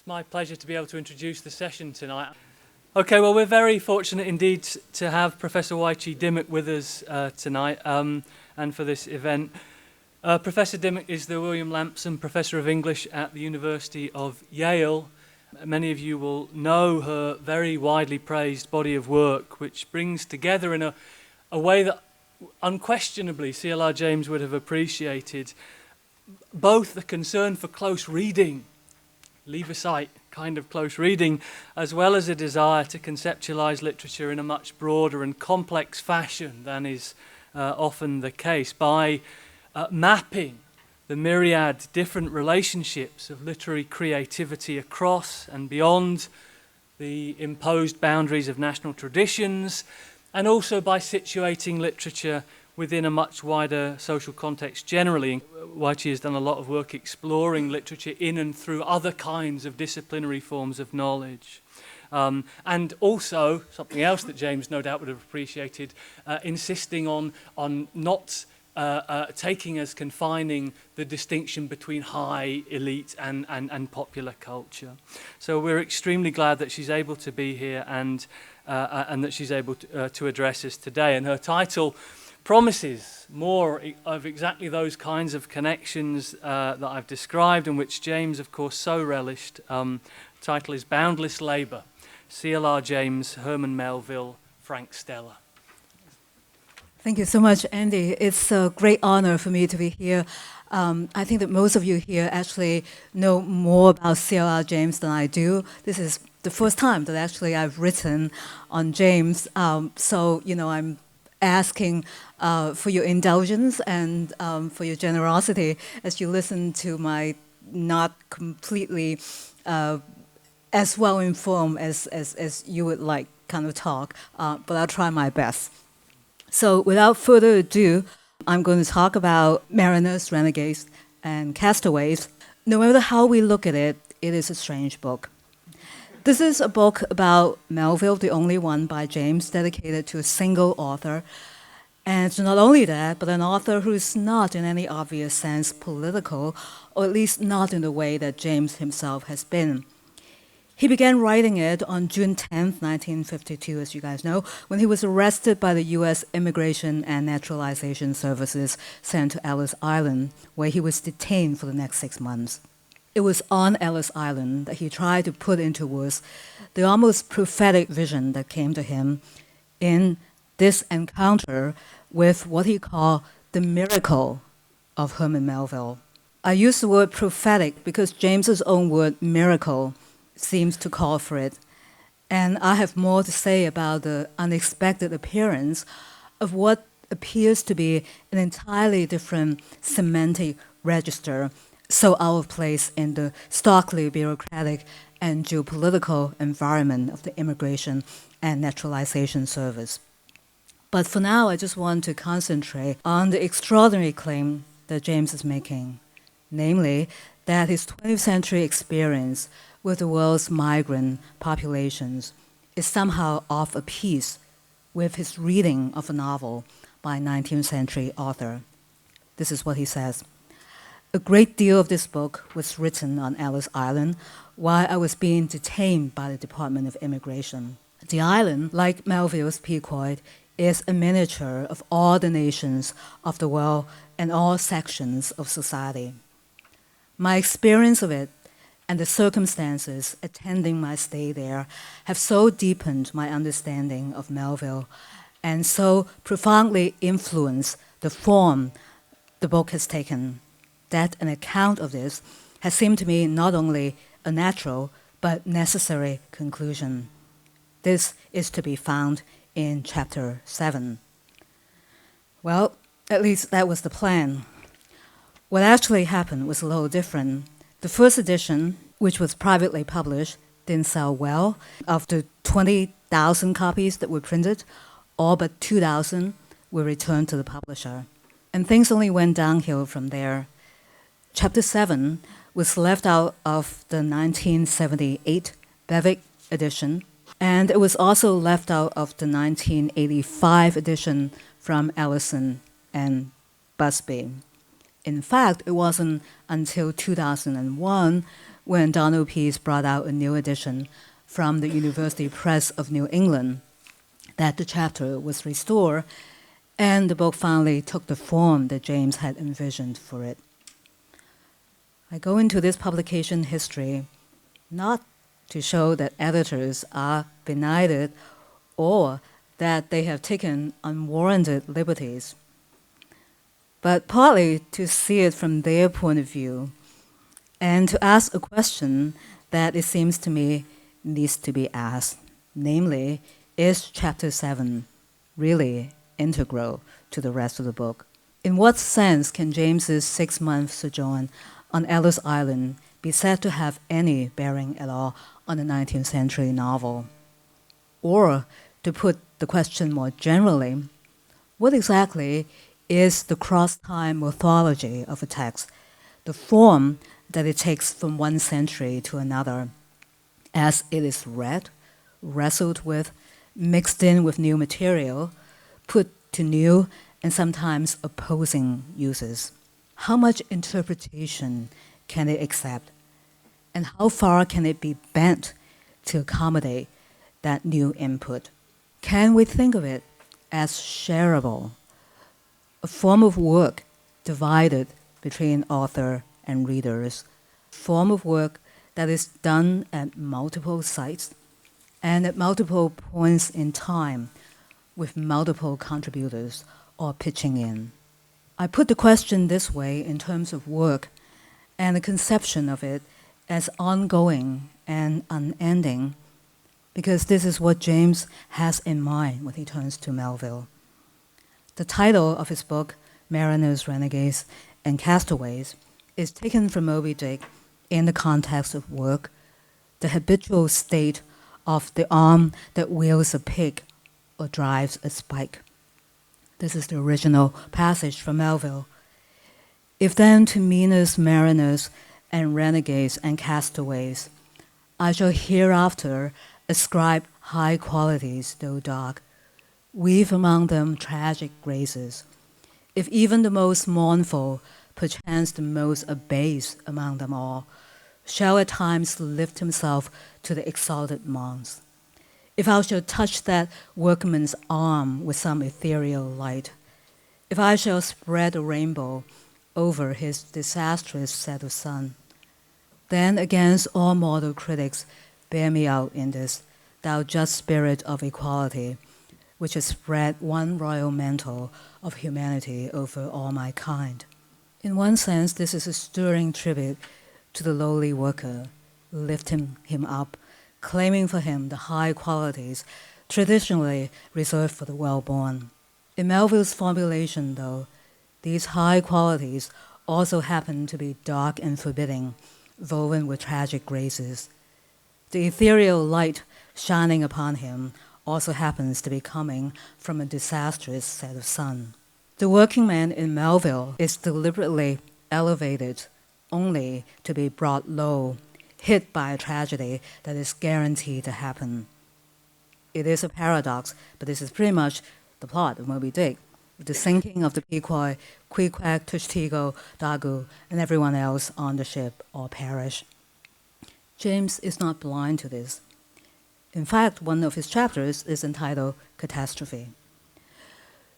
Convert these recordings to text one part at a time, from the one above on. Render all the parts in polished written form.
It's my pleasure to be able to introduce the session tonight. Okay, well, we're very fortunate indeed to have Professor Wai Chee Dimock with us tonight and for this event. Professor Dimock is the William Lampson Professor of English at the University of Yale. Many of you will know her very widely praised body of work, which brings together in a way that unquestionably C.L.R. James would have appreciated both the concern for close reading, leave-a-sight kind of close reading, as well as a desire to conceptualize literature in a much broader and complex fashion than is often the case by mapping the myriad different relationships of literary creativity across and beyond the imposed boundaries of national traditions, and also by situating literature within a much wider social context generally. Wai Chee has done a lot of work exploring literature in and through other kinds of disciplinary forms of knowledge. And also, something else that James no doubt would have appreciated, insisting on not taking as confining the distinction between high, elite and popular culture. So we're extremely glad that she's able to be here and that she's able to address us today. And her title promises more of exactly those kinds of connections that I've described and which James, of course, so relished. The title is Boundless Labour, C.L.R. James, Herman Melville, Frank Stella. Thank you so much, Andy. It's a great honor for me to be here. I think that most of you here actually know more about C.L.R. James than I do. This is the first time that actually I've written on James. So, you know, I'm asking for your indulgence and for your generosity as you listen to my not completely as well informed as you would like kind of talk, but I'll try my best. So without further ado, I'm going to talk about mariners, renegades, and castaways. No matter how we look at it, it is a strange book. This is a book about Melville, the only one by James, dedicated to a single author. And it's not only that, but an author who is not in any obvious sense political, or at least not in the way that James himself has been. He began writing it on June 10th, 1952, as you guys know, when he was arrested by the U.S. Immigration and Naturalization Services sent to Ellis Island, where he was detained for the next 6 months. It was on Ellis Island that he tried to put into words the almost prophetic vision that came to him in this encounter with what he called the miracle of Herman Melville. I use the word prophetic because James's own word miracle seems to call for it. And I have more to say about the unexpected appearance of what appears to be an entirely different semantic register, so out of place in the starkly bureaucratic and geopolitical environment of the Immigration and Naturalization Service. But for now, I just want to concentrate on the extraordinary claim that James is making, namely that his 20th century experience with the world's migrant populations is somehow off a piece with his reading of a novel by a 19th century author. This is what he says. A great deal of this book was written on Ellis Island while I was being detained by the Department of Immigration. The island, like Melville's Pequod, is a miniature of all the nations of the world and all sections of society. My experience of it and the circumstances attending my stay there have so deepened my understanding of Melville and so profoundly influenced the form the book has taken that an account of this has seemed to me not only a natural but necessary conclusion. This is to be found in chapter 7. Well, at least that was the plan. What actually happened was a little different. The first edition, which was privately published, didn't sell well. Of the 20,000 copies that were printed, all but 2,000 were returned to the publisher. And things only went downhill from there. Chapter 7 was left out of the 1978 Bevic edition, and it was also left out of the 1985 edition from Ellison and Busby. In fact, it wasn't until 2001 when Donald Pease brought out a new edition from the University Press of New England, that the chapter was restored and the book finally took the form that James had envisioned for it. I go into this publication history not to show that editors are benighted or that they have taken unwarranted liberties, but partly to see it from their point of view and to ask a question that it seems to me needs to be asked, namely, is Chapter 7 really integral to the rest of the book? In what sense can James's 6-month sojourn on Ellis Island be said to have any bearing at all on the 19th century novel? Or, to put the question more generally, what exactly is the crosstime orthology of a text, the form that it takes from one century to another, as it is read, wrestled with, mixed in with new material, put to new and sometimes opposing uses? How much interpretation can it accept? And how far can it be bent to accommodate that new input? Can we think of it as shareable, a form of work divided between author and readers, form of work that is done at multiple sites and at multiple points in time with multiple contributors all pitching in? I put the question this way in terms of work and the conception of it as ongoing and unending, because this is what James has in mind when he turns to Melville. The title of his book, Mariners, Renegades, and Castaways, is taken from Moby Dick in the context of work, the habitual state of the arm that wields a pick or drives a spike. This is the original passage from Melville. If then to meanest mariners and renegades and castaways, I shall hereafter ascribe high qualities, though dark, weave among them tragic graces. If even the most mournful, perchance the most abased among them all, shall at times lift himself to the exalted mons. If I shall touch that workman's arm with some ethereal light, if I shall spread a rainbow over his disastrous set of sun, then against all mortal critics bear me out in this, thou just spirit of equality, which has spread one royal mantle of humanity over all my kind. In one sense, this is a stirring tribute to the lowly worker, lifting him up, claiming for him the high qualities traditionally reserved for the well-born. In Melville's formulation, though, these high qualities also happen to be dark and forbidding, woven with tragic graces. The ethereal light shining upon him also happens to be coming from a disastrous set of sun. The working man in Melville is deliberately elevated only to be brought low, hit by a tragedy that is guaranteed to happen. It is a paradox, but this is pretty much the plot of Moby Dick, with the sinking of the Pequod, Queequeg, Tushtigo, Dagu, and everyone else on the ship all perish. James is not blind to this. In fact, one of his chapters is entitled Catastrophe.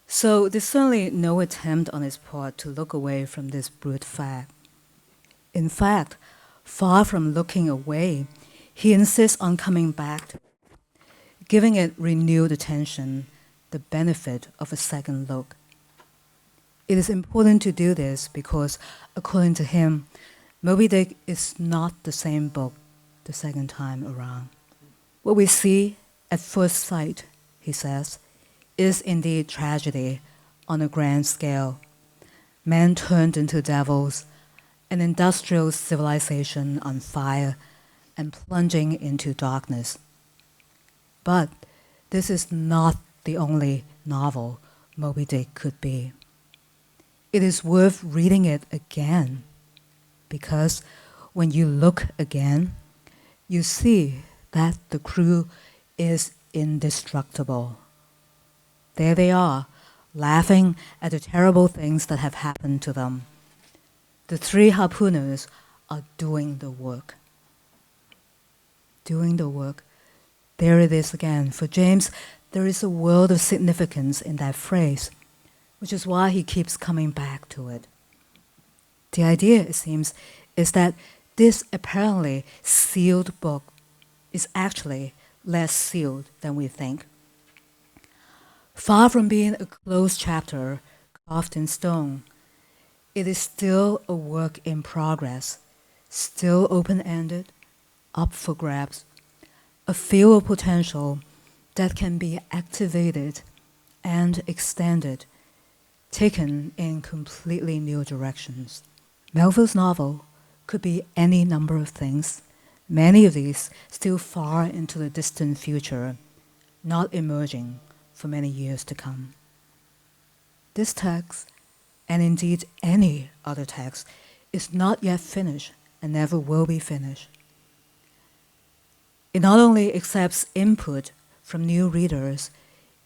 So there's certainly no attempt on his part to look away from this brute fact. In fact, far from looking away, he insists on coming back to it, giving it renewed attention, the benefit of a second look. It is important to do this because, according to him, Moby Dick is not the same book the second time around. What we see at first sight, he says, is indeed tragedy on a grand scale. Men turned into devils, an industrial civilization on fire and plunging into darkness. But this is not the only novel Moby Dick could be. It is worth reading it again, because when you look again, you see that the crew is indestructible. There they are, laughing at the terrible things that have happened to them. The 3 harpooners are doing the work. doing the work. There it is again. For James, there is a world of significance in that phrase, which is why he keeps coming back to it. The idea, it seems, is that this apparently sealed book is actually less sealed than we think. Far from being a closed chapter carved in stone, it is still a work in progress, still open-ended, up for grabs, a field of potential that can be activated and extended, taken in completely new directions. Melville's novel could be any number of things, many of these still far into the distant future, not emerging for many years to come. This text, and indeed any other text, is not yet finished and never will be finished. It not only accepts input from new readers,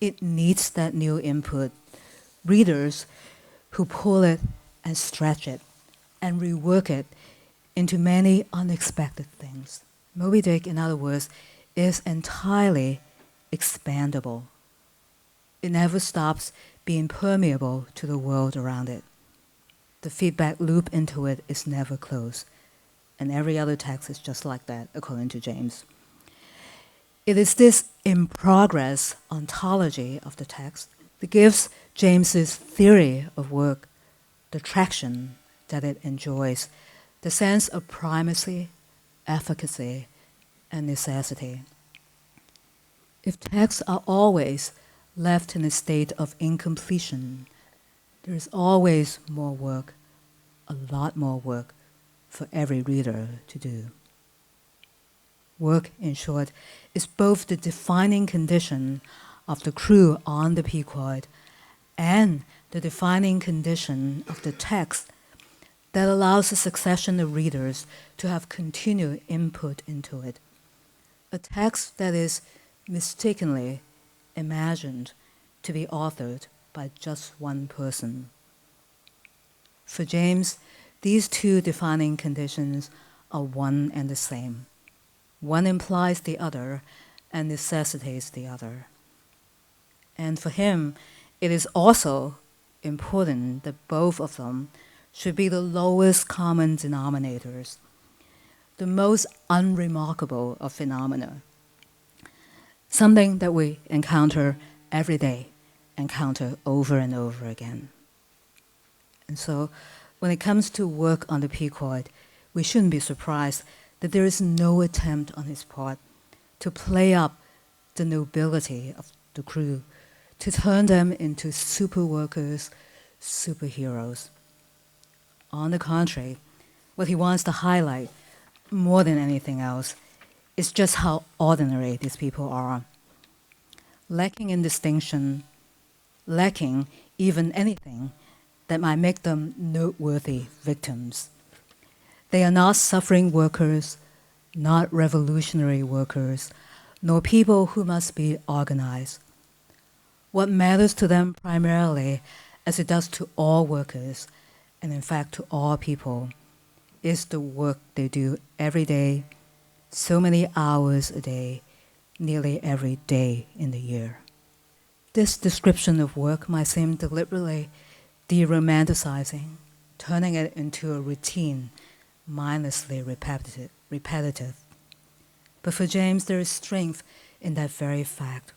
it needs that new input, readers who pull it and stretch it and rework it into many unexpected things. Moby Dick, in other words, is entirely expandable. It never stops being permeable to the world around it. The feedback loop into it is never closed, and every other text is just like that, according to James. It is this in-progress ontology of the text that gives James's theory of work the traction that it enjoys, the sense of primacy, efficacy, and necessity. If texts are always left in a state of incompletion, there is always more work, a lot more work, for every reader to do. Work, in short, is both the defining condition of the crew on the Pequod and the defining condition of the text that allows a succession of readers to have continued input into it. A text that is mistakenly imagined to be authored by just one person. For James, these two defining conditions are one and the same. One implies the other and necessitates the other. And for him, it is also important that both of them should be the lowest common denominators, the most unremarkable of phenomena, something that we encounter every day, encounter over and over again. And so, when it comes to work on the Pequod, we shouldn't be surprised that there is no attempt on his part to play up the nobility of the crew, to turn them into super workers, superheroes. On the contrary, what he wants to highlight more than anything else is just how ordinary these people are, lacking in distinction, lacking even anything that might make them noteworthy victims. They are not suffering workers, not revolutionary workers, nor people who must be organized. What matters to them primarily, as it does to all workers, and in fact to all people, is the work they do every day, so many hours a day, nearly every day in the year. This description of work might seem deliberately de-romanticizing, turning it into a routine, mindlessly repetitive. But for James, there is strength in that very fact,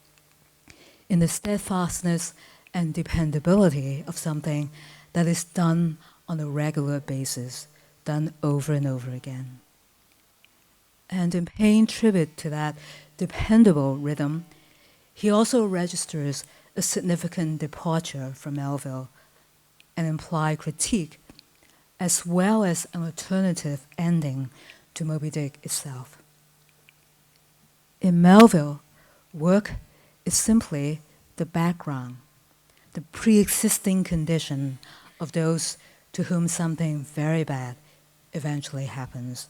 in the steadfastness and dependability of something that is done on a regular basis, done over and over again. And in paying tribute to that dependable rhythm, he also registers a significant departure from Melville, an implied critique, as well as an alternative ending to Moby Dick itself. In Melville, work is simply the background, the pre-existing condition of those to whom something very bad eventually happens.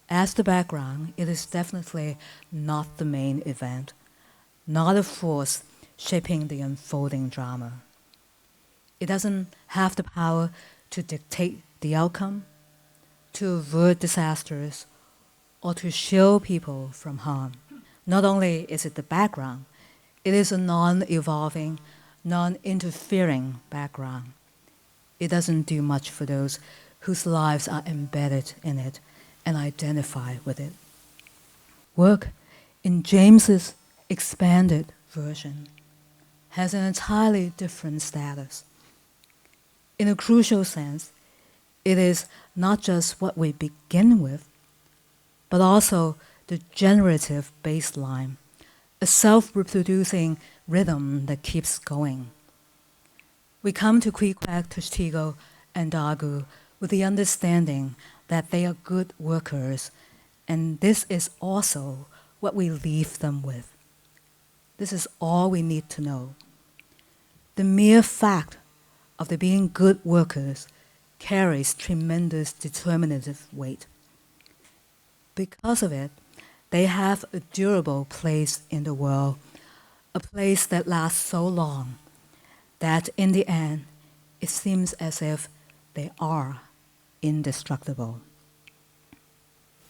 As the background, it is definitely not the main event, not a force shaping the unfolding drama. It doesn't have the power to dictate the outcome, to avert disasters, or to shield people from harm. Not only is it the background, it is a non-evolving, non-interfering background. It doesn't do much for those whose lives are embedded in it and identify with it. Work in James's expanded version has an entirely different status. In a crucial sense, it is not just what we begin with, but also the generative baseline, a self-reproducing rhythm that keeps going. We come to Queequeg, Tushtigo, and Dagu with the understanding that they are good workers, and this is also what we leave them with. This is all we need to know. The mere fact of their being good workers carries tremendous determinative weight. Because of it, they have a durable place in the world, a place that lasts so long that in the end, it seems as if they are indestructible.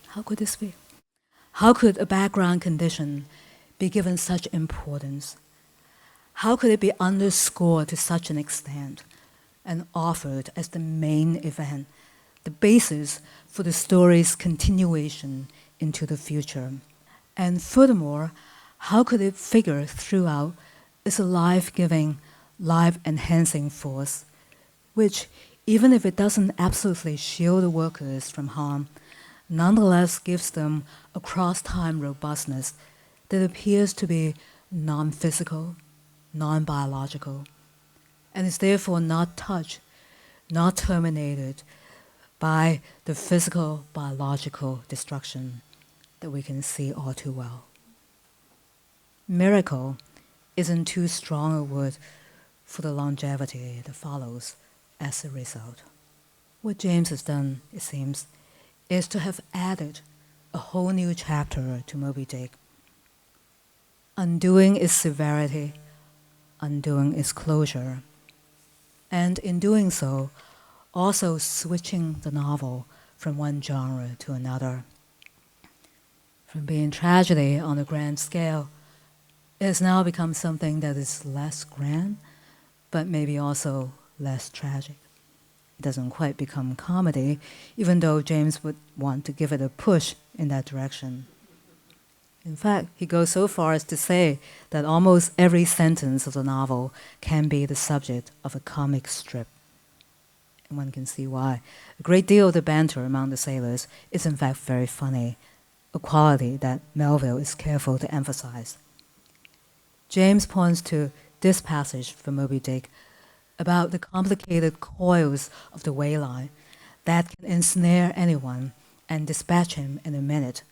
How could this be? How could a background condition be given such importance? How could it be underscored to such an extent and offered as the main event, the basis for the story's continuation into the future? And furthermore, how could it figure throughout as a life-giving, life-enhancing force, which, even if it doesn't absolutely shield the workers from harm, nonetheless gives them a cross-time robustness that appears to be non-physical, non-biological, and is therefore not touched, not terminated by the physical, biological destruction that we can see all too well. Miracle isn't too strong a word for the longevity that follows as a result. What James has done, it seems, is to have added a whole new chapter to Moby Dick, undoing its severity, undoing its closure, and in doing so, also switching the novel from one genre to another. From being tragedy on a grand scale, it has now become something that is less grand, but maybe also less tragic. It doesn't quite become comedy, even though James would want to give it a push in that direction. In fact, he goes so far as to say that almost every sentence of the novel can be the subject of a comic strip. And one can see why. A great deal of the banter among the sailors is in fact very funny, a quality that Melville is careful to emphasize. James points to this passage from Moby Dick about the complicated coils of the way line that can ensnare anyone and dispatch him in a minute,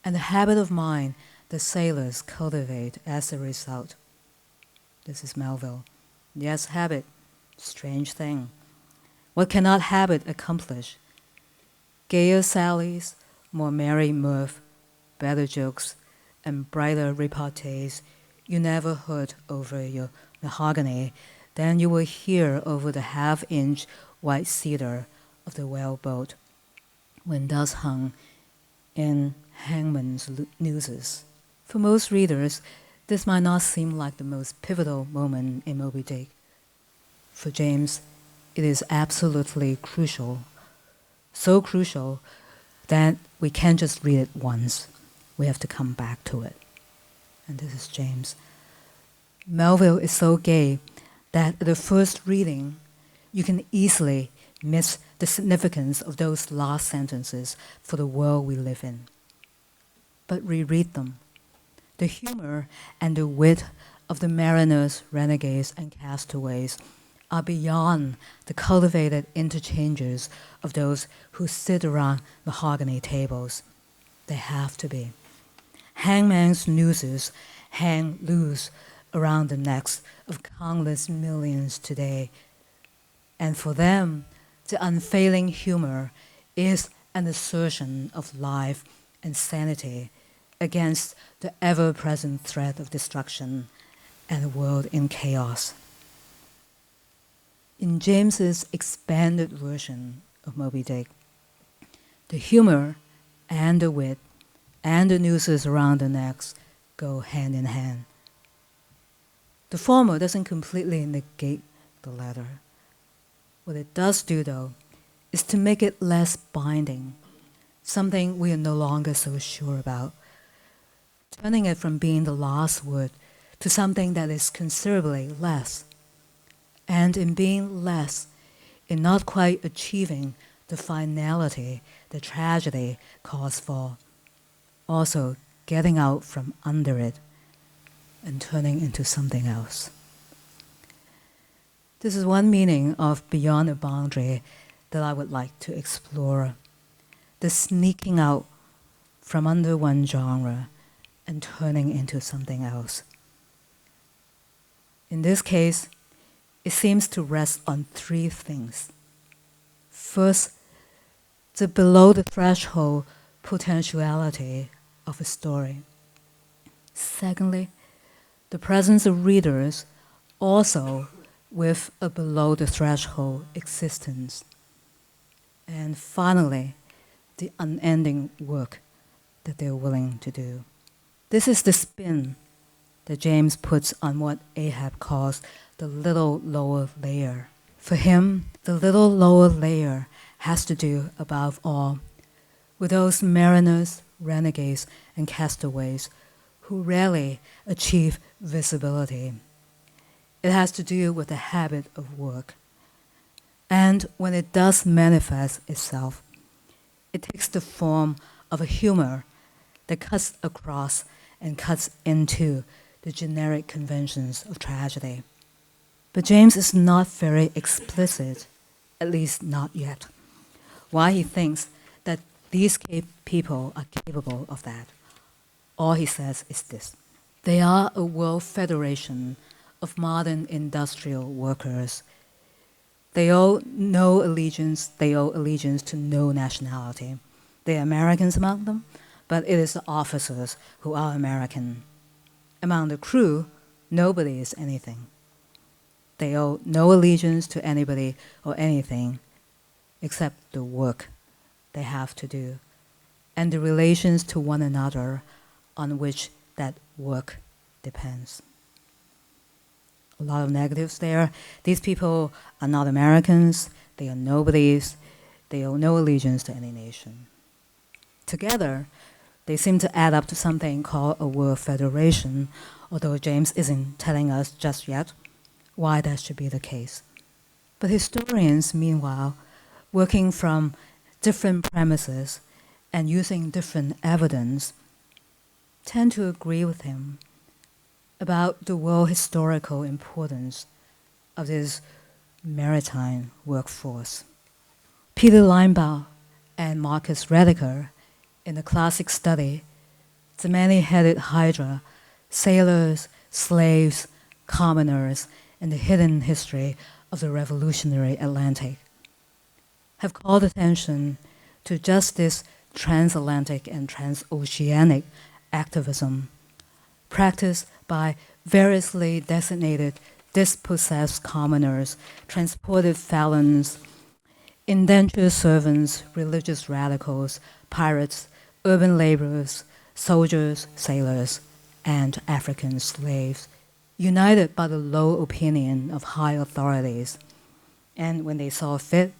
and the habit of mind the sailors cultivate as a result. This is Melville. Yes, habit, strange thing. What cannot habit accomplish? Gayer sallies, more merry mirth, better jokes, and brighter repartees you never heard over your mahogany than you will hear over the half-inch white cedar of the whaleboat when thus hung in hangman's nooses. For most readers, this might not seem like the most pivotal moment in Moby Dick. For James, it is absolutely crucial, so crucial that we can't just read it once. We have to come back to it. And this is James. Melville is so gay that at the first reading, you can easily miss the significance of those last sentences for the world we live in. But reread them. The humor and the wit of the mariners, renegades, and castaways are beyond the cultivated interchanges of those who sit around mahogany tables. They have to be. Hangman's nooses hang loose around the necks of countless millions today, and for them, the unfailing humor is an assertion of life and sanity against the ever-present threat of destruction and a world in chaos. In James's expanded version of Moby Dick, the humor and the wit and the nooses around the necks go hand in hand. The former doesn't completely negate the latter. What it does do, though, is to make it less binding, something we are no longer so sure about, turning it from being the last word to something that is considerably less. And in being less, in not quite achieving the finality the tragedy calls for, also getting out from under it and turning into something else. This is one meaning of beyond a boundary that I would like to explore, the sneaking out from under one genre and turning into something else. In this case, it seems to rest on three things. First, the below the threshold potentiality of a story. Secondly, the presence of readers also with a below the threshold existence. And finally, the unending work that they're willing to do. This is the spin that James puts on what Ahab calls the little lower layer. For him, the little lower layer has to do, above all, with those mariners, renegades, and castaways who rarely achieve visibility. It has to do with the habit of work. And when it does manifest itself, it takes the form of a humor that cuts across and cuts into the generic conventions of tragedy. But James is not very explicit, at least not yet, why he thinks that these people are capable of that. All he says is this: they are a world federation of modern industrial workers. They owe no allegiance, to no nationality. There are Americans among them, but it is the officers who are American. Among the crew, nobody is anything. They owe no allegiance to anybody or anything except the work they have to do and the relations to one another on which that work depends. A lot of negatives there. These people are not Americans, they are nobodies, they owe no allegiance to any nation. Together, they seem to add up to something called a world federation, although James isn't telling us just yet why that should be the case. But historians, meanwhile, working from different premises and using different evidence, tend to agree with him about the world historical importance of this maritime workforce. Peter Linebaugh and Marcus Rediker, in the classic study, The Many-Headed Hydra, Sailors, Slaves, Commoners, and the Hidden History of the Revolutionary Atlantic, have called attention to just this transatlantic and transoceanic activism practiced by variously designated dispossessed commoners, transported felons, indentured servants, religious radicals, pirates, urban laborers, soldiers, sailors, and African slaves, united by the low opinion of high authorities, and when they saw fit,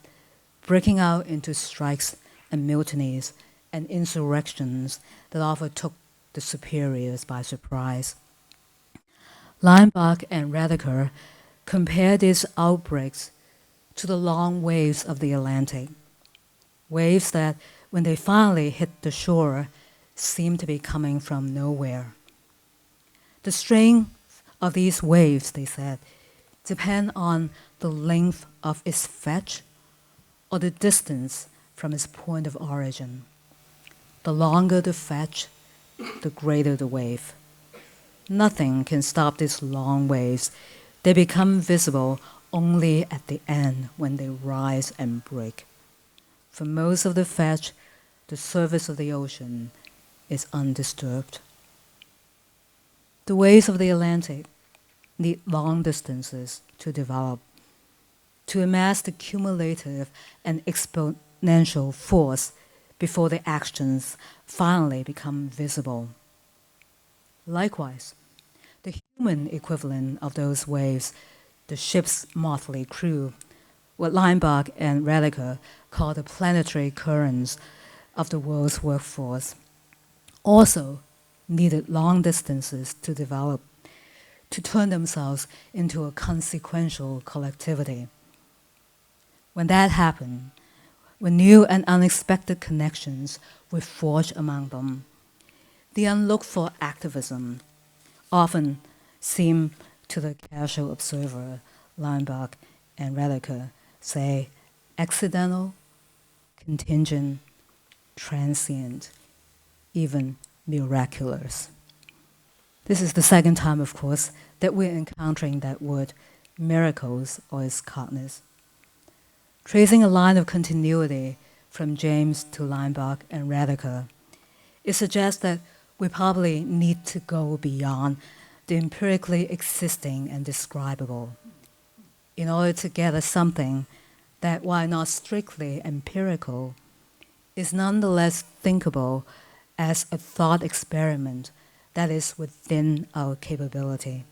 breaking out into strikes and mutinies and insurrections that often took the superiors by surprise. Linebaugh and Rediker compare these outbreaks to the long waves of the Atlantic, waves that, when they finally hit the shore, seem to be coming from nowhere. The strength of these waves, they said, depend on the length of its fetch or the distance from its point of origin. The longer the fetch, the greater the wave. Nothing can stop these long waves. They become visible only at the end when they rise and break. For most of the fetch, the surface of the ocean is undisturbed. The waves of the Atlantic need long distances to develop, to amass the cumulative and exponential force before the actions finally become visible. Likewise, the human equivalent of those waves, the ship's motley crew, what Leinbach and Rediker call the planetary currents of the world's workforce, also needed long distances to develop, to turn themselves into a consequential collectivity. When that happened, when new and unexpected connections were forged among them, the unlooked-for activism often seemed to the casual observer, Leinbach and Rediker, say, accidental, contingent, transient, even miraculous. This is the second time, of course, that we're encountering that word, miracles, or its cognate. Tracing a line of continuity from James to Leinbach and Rediker, it suggests that we probably need to go beyond the empirically existing and describable in order to gather something that, while not strictly empirical, is nonetheless thinkable as a thought experiment that is within our capability.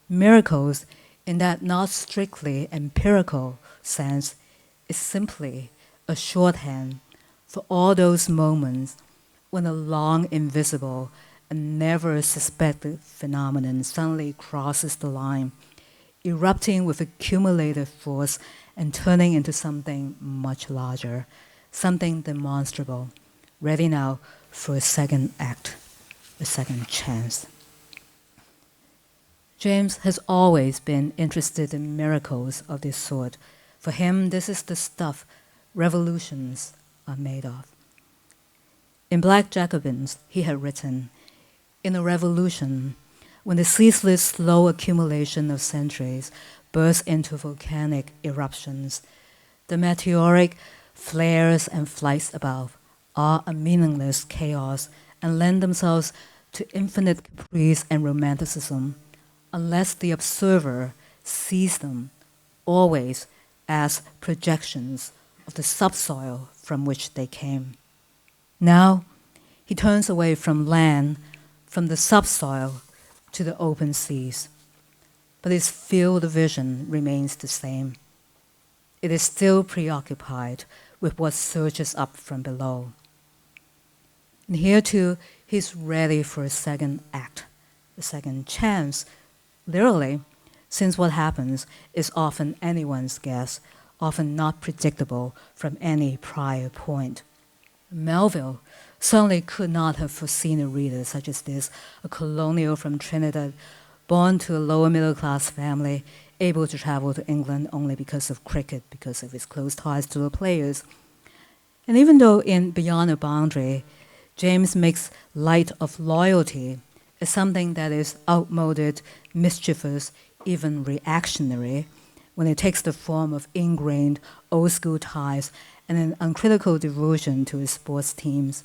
Miracles, in that not strictly empirical sense, is simply a shorthand for all those moments when a long invisible and never suspected phenomenon suddenly crosses the line, erupting with accumulated force and turning into something much larger, something demonstrable, ready now for a second act, a second chance. James has always been interested in miracles of this sort. For him, this is the stuff revolutions are made of. In Black Jacobins, he had written, in a revolution, when the ceaseless slow accumulation of centuries bursts into volcanic eruptions, the meteoric flares and flights above are a meaningless chaos and lend themselves to infinite caprice and romanticism unless the observer sees them always as projections of the subsoil from which they came. Now, he turns away from land, from the subsoil to the open seas. But his field of vision remains the same. It is still preoccupied with what surges up from below. And here too, he's ready for a second act, a second chance, literally, since what happens is often anyone's guess, often not predictable from any prior point. Melville certainly could not have foreseen a reader such as this, a colonial from Trinidad, born to a lower middle class family, able to travel to England only because of cricket, because of his close ties to the players. And even though in Beyond a Boundary, James makes light of loyalty as something that is outmoded, mischievous, even reactionary, when it takes the form of ingrained old school ties and an uncritical devotion to his sports teams,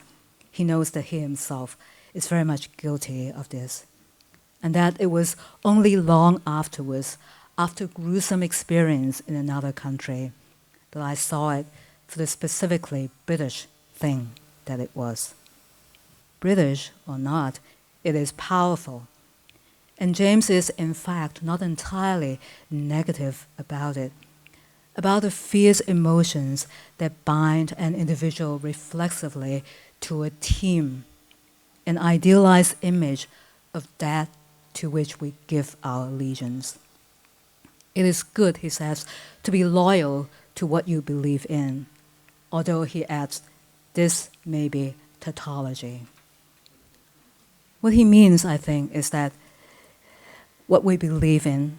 he knows that he himself is very much guilty of this. And that it was only long afterwards, after gruesome experience in another country, that I saw it for the specifically British thing that it was. British or not, it is powerful. And James is, in fact, not entirely negative about it, about the fierce emotions that bind an individual reflexively to a team, an idealized image of that to which we give our allegiance. It is good, he says, to be loyal to what you believe in, although he adds, this may be tautology. What he means, I think, is that what we believe in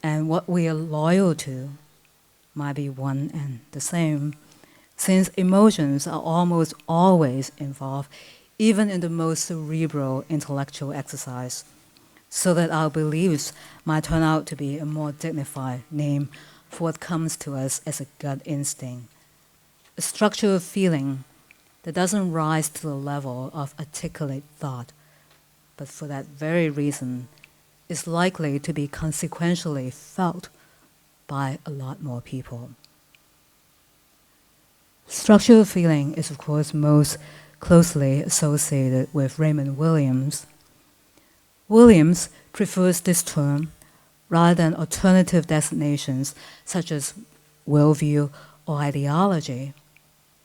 and what we are loyal to might be one and the same, since emotions are almost always involved, even in the most cerebral intellectual exercise, so that our beliefs might turn out to be a more dignified name for what comes to us as a gut instinct, a structure of feeling that doesn't rise to the level of articulate thought, but for that very reason is likely to be consequentially felt by a lot more people. Structural feeling is, of course, most closely associated with Raymond Williams. Williams prefers this term rather than alternative designations such as worldview or ideology.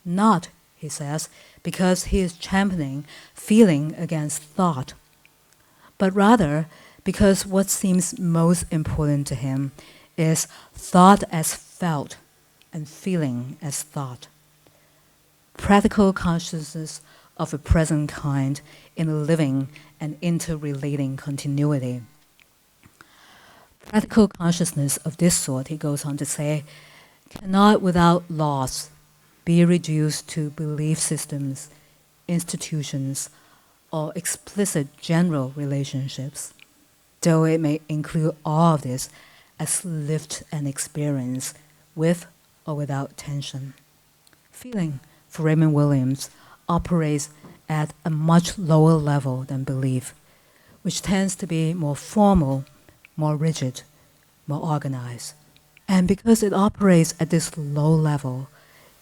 Not, he says, because he is championing feeling against thought, but rather because what seems most important to him is thought as felt and feeling as thought. Practical consciousness of a present kind in a living and interrelating continuity. Practical consciousness of this sort, he goes on to say, cannot without loss be reduced to belief systems, institutions, or explicit general relationships, though it may include all of this as lived and experience with or without tension. Feeling, for Raymond Williams, operates at a much lower level than belief, which tends to be more formal, more rigid, more organized. And because it operates at this low level,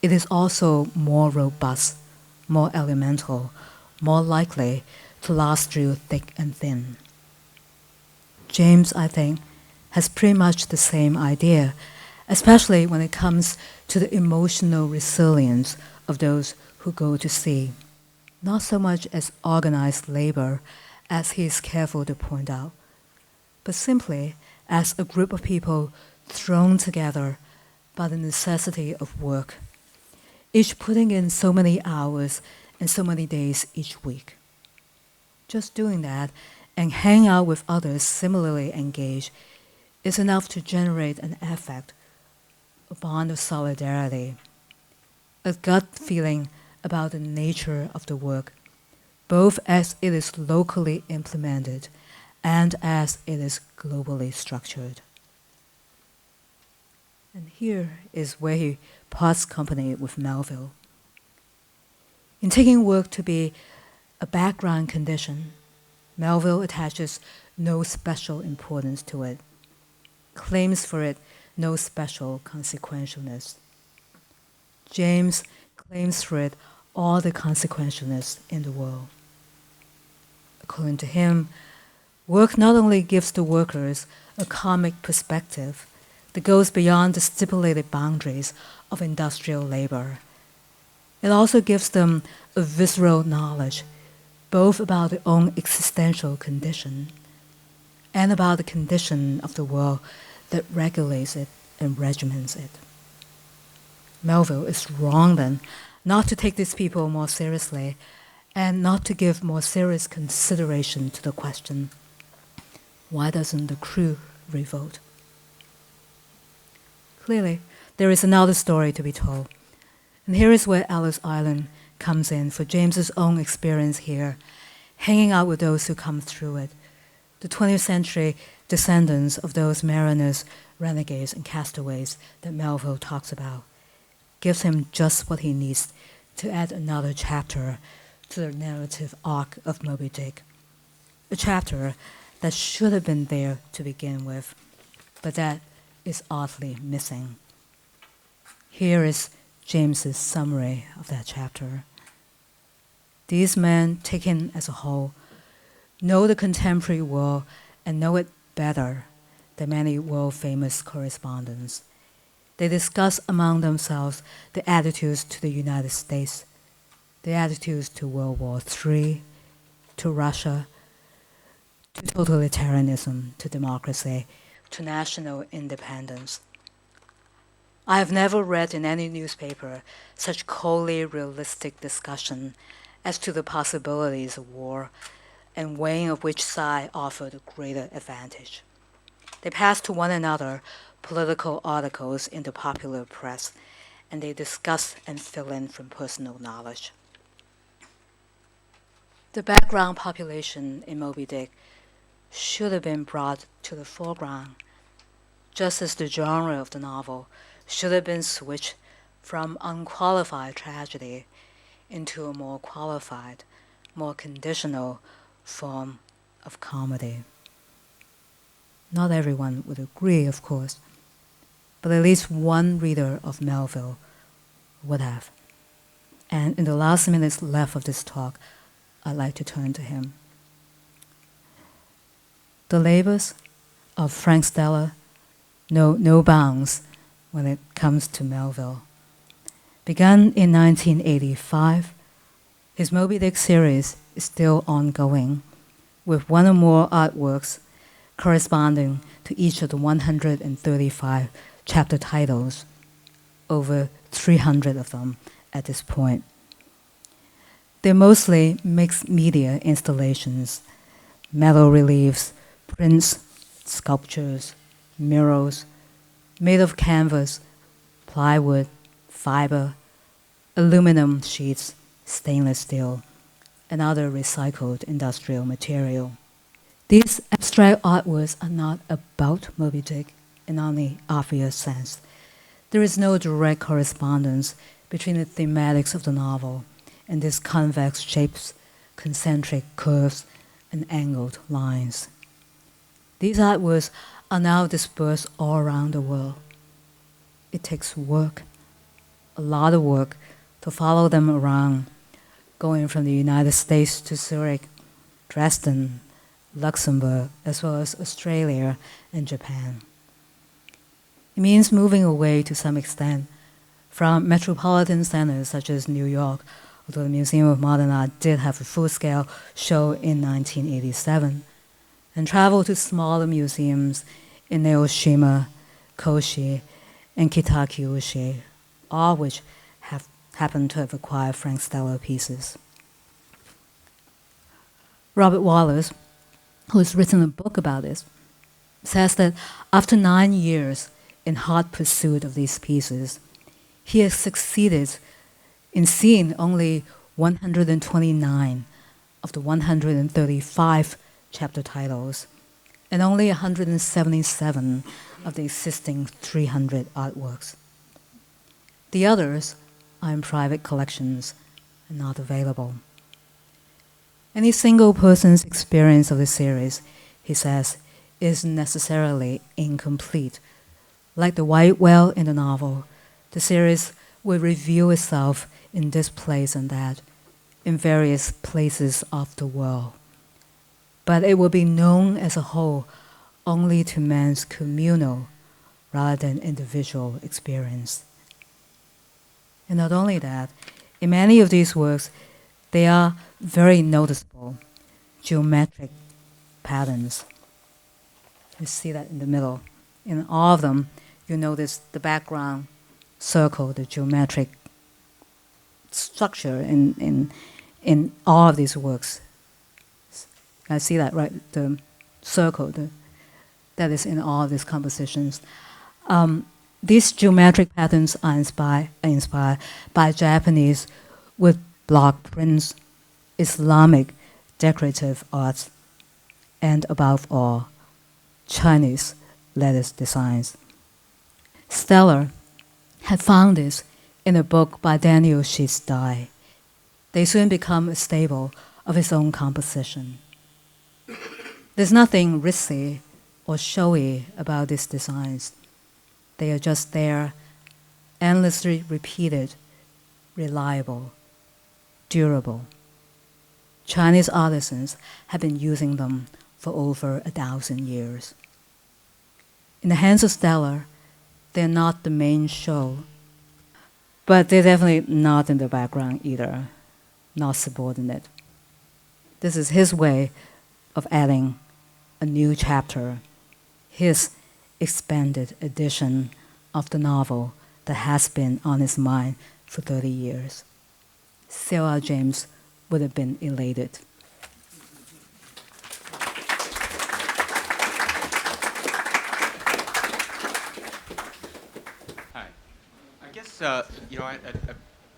it is also more robust, more elemental, more likely to last through thick and thin. James, I think, has pretty much the same idea, especially when it comes to the emotional resilience of those who go to sea. Not so much as organized labor, as he is careful to point out, but simply as a group of people thrown together by the necessity of work, each putting in so many hours and so many days each week. Just doing that and hang out with others similarly engaged is enough to generate an affect, a bond of solidarity, a gut feeling about the nature of the work, both as it is locally implemented and as it is globally structured. And here is where he parts company with Melville. In taking work to be a background condition, Melville attaches no special importance to it, claims for it no special consequentialness. James claims for it all the consequentialness in the world. According to him, work not only gives the workers a karmic perspective that goes beyond the stipulated boundaries of industrial labor, it also gives them a visceral knowledge, both about their own existential condition and about the condition of the world that regulates it and regiments it. Melville is wrong then not to take these people more seriously and not to give more serious consideration to the question, why doesn't the crew revolt? Clearly, there is another story to be told. And here is where Ellis Island comes in for James's own experience here, hanging out with those who come through it, the 20th century descendants of those mariners, renegades, and castaways that Melville talks about, gives him just what he needs to add another chapter to the narrative arc of Moby Dick, a chapter that should have been there to begin with, but that is oddly missing. Here is James's summary of that chapter. These men, taken as a whole, know the contemporary world and know it better than many world-famous correspondents. They discuss among themselves the attitudes to the United States, the attitudes to World War III, to Russia, to totalitarianism, to democracy, to national independence. I have never read in any newspaper such coldly realistic discussion as to the possibilities of war and weighing of which side offered the greater advantage. They pass to one another political articles in the popular press, and they discuss and fill in from personal knowledge. The background population in Moby Dick should have been brought to the foreground, just as the genre of the novel should have been switched from unqualified tragedy into a more qualified, more conditional form of comedy. Not everyone would agree, of course, but at least one reader of Melville would have. And in the last minutes left of this talk, I'd like to turn to him. The labors of Frank Stella know no bounds when it comes to Melville. Begun in 1985, his Moby Dick series is still ongoing, with one or more artworks corresponding to each of the 135 chapter titles, over 300 of them at this point. They're mostly mixed media installations, metal reliefs, prints, sculptures, murals, made of canvas, plywood, fiber, aluminum sheets, stainless steel, and other recycled industrial material. These abstract artworks are not about Moby Dick in any obvious sense. There is no direct correspondence between the thematics of the novel and these convex shapes, concentric curves, and angled lines. These artworks are now dispersed all around the world. It takes work, a lot of work, to follow them around, going from the United States to Zurich, Dresden, Luxembourg, as well as Australia and Japan. It means moving away to some extent from metropolitan centers such as New York, although the Museum of Modern Art did have a full-scale show in 1987, and travel to smaller museums in Naoshima, Koshi, and Kitakyushu, all which have happened to have acquired Frank Stella pieces. Robert Wallace, who has written a book about this, says that after 9 years in hot pursuit of these pieces, he has succeeded in seeing only 129 of the 135 chapter titles, and only 177 of the existing 300 artworks. The others are in private collections and not available. Any single person's experience of the series, he says, is necessarily incomplete. Like the white whale in the novel, the series will reveal itself in this place and that, in various places of the world. But it will be known as a whole only to man's communal rather than individual experience. And not only that, in many of these works, they are very noticeable geometric patterns. You see that in the middle. In all of them, you notice the background circle, the geometric structure in all of these works. I see that, right? The circle that is in all of these compositions. These geometric patterns are inspired by Japanese wood block prints, Islamic decorative arts, and above all, Chinese lattice designs. Stella had found this in a book by Daniel Sheets Dye. They soon become a staple of his own composition. There's nothing ritzy or showy about these designs. They are just there, endlessly repeated, reliable, durable. Chinese artisans have been using them for over 1,000 years. In the hands of Stella, they're not the main show, but they're definitely not in the background either, not subordinate. This is his way of adding a new chapter, his expanded edition of the novel that has been on his mind for 30 years. C.L.R. James would have been elated. Hi. I guess, I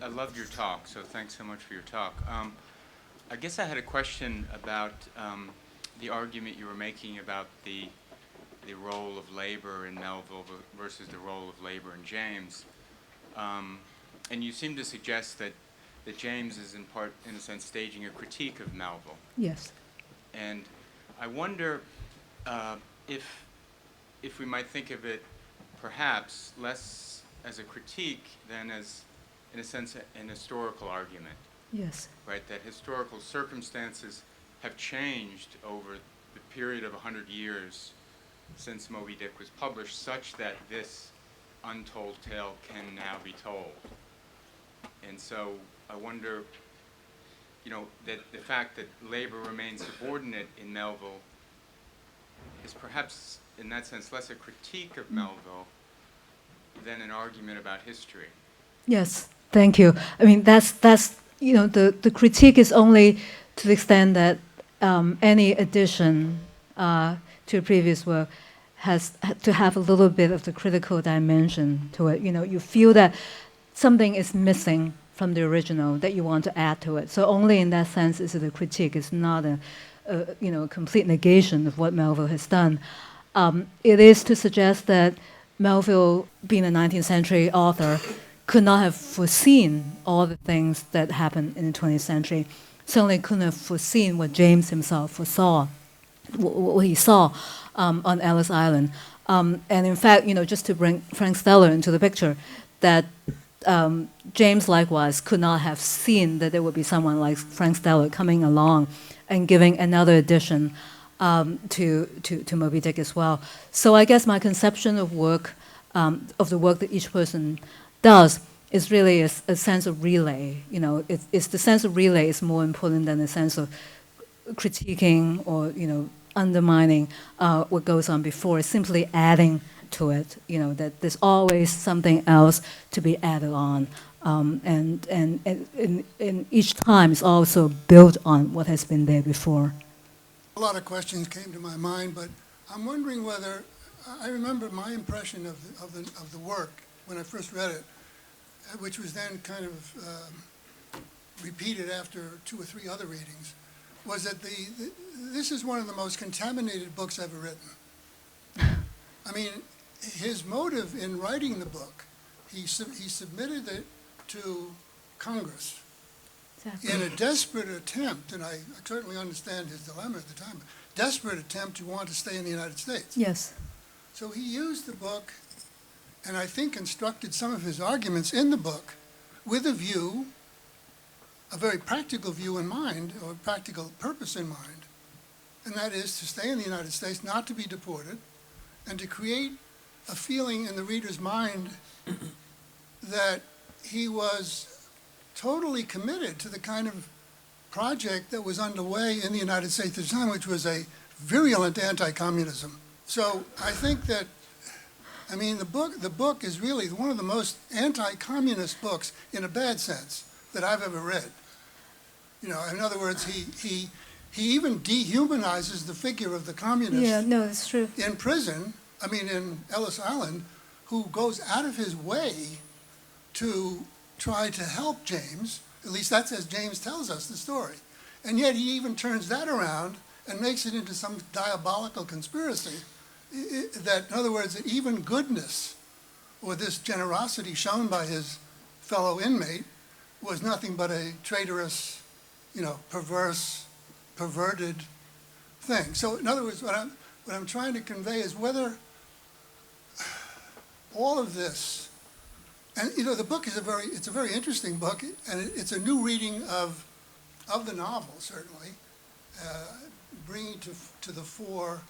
loved your talk, so thanks so much for your talk. I guess I had a question about the argument you were making about the role of labor in Melville versus the role of labor in James. And you seem to suggest that James is in part, in a sense, staging a critique of Melville. Yes. And I wonder if we might think of it perhaps less as a critique than as in a sense, an historical argument, Yes. right? That historical circumstances have changed over the period of 100 years since Moby Dick was published, such that this untold tale can now be told. And so I wonder, you know, that the fact that labor remains subordinate in Melville is perhaps, in that sense, less a critique of Melville than an argument about history. Yes, thank you. I mean, that's you know, the critique is only to the extent that any addition to a previous work has to have a little bit of the critical dimension to it. You know, you feel that something is missing from the original that you want to add to it. So only in that sense is it a critique. It's not a you know, a complete negation of what Melville has done. It is to suggest that Melville, being a 19th century author, could not have foreseen all the things that happened in the 20th century. Certainly couldn't have foreseen what James himself foresaw, what he saw on Ellis Island. And in fact, you know, just to bring Frank Stella into the picture, that James likewise could not have seen that there would be someone like Frank Stella coming along and giving another edition to Moby Dick as well. So I guess my conception of work, of the work that each person does, is really a sense of relay. You know, it's the sense of relay is more important than the sense of critiquing or, you know, undermining what goes on before. It's simply adding to it. You know, that there's always something else to be added on. And each time is also built on what has been there before. A lot of questions came to my mind, but I'm wondering whether, I remember my impression of the work when I first read it, which was then kind of repeated after 2 or 3 other readings, was that this is one of the most contaminated books ever written. I mean, his motive in writing the book, he submitted it to Congress in a desperate attempt, and I certainly understand his dilemma at the time, desperate attempt to want to stay in the United States. Yes. So he used the book, and I think constructed some of his arguments in the book with a view, a very practical view in mind, or practical purpose in mind, and that is to stay in the United States, not to be deported, and to create a feeling in the reader's mind that he was totally committed to the kind of project that was underway in the United States at the time, which was a virulent anti-communism. So I think that, I mean, the book is really one of the most anti-communist books, in a bad sense, that I've ever read. You know, in other words, he even dehumanizes the figure of the communist. Yeah, no, it's true. In prison, I mean, in Ellis Island, who goes out of his way to try to help James. At least that's as James tells us the story. And yet he even turns that around and makes it into some diabolical conspiracy. That, in other words, that even goodness, or this generosity shown by his fellow inmate, was nothing but a traitorous, you know, perverse, perverted thing. So in other words, what I'm trying to convey is whether all of this, and you know, the book is it's a very interesting book, and it's a new reading of the novel, certainly, bringing to the fore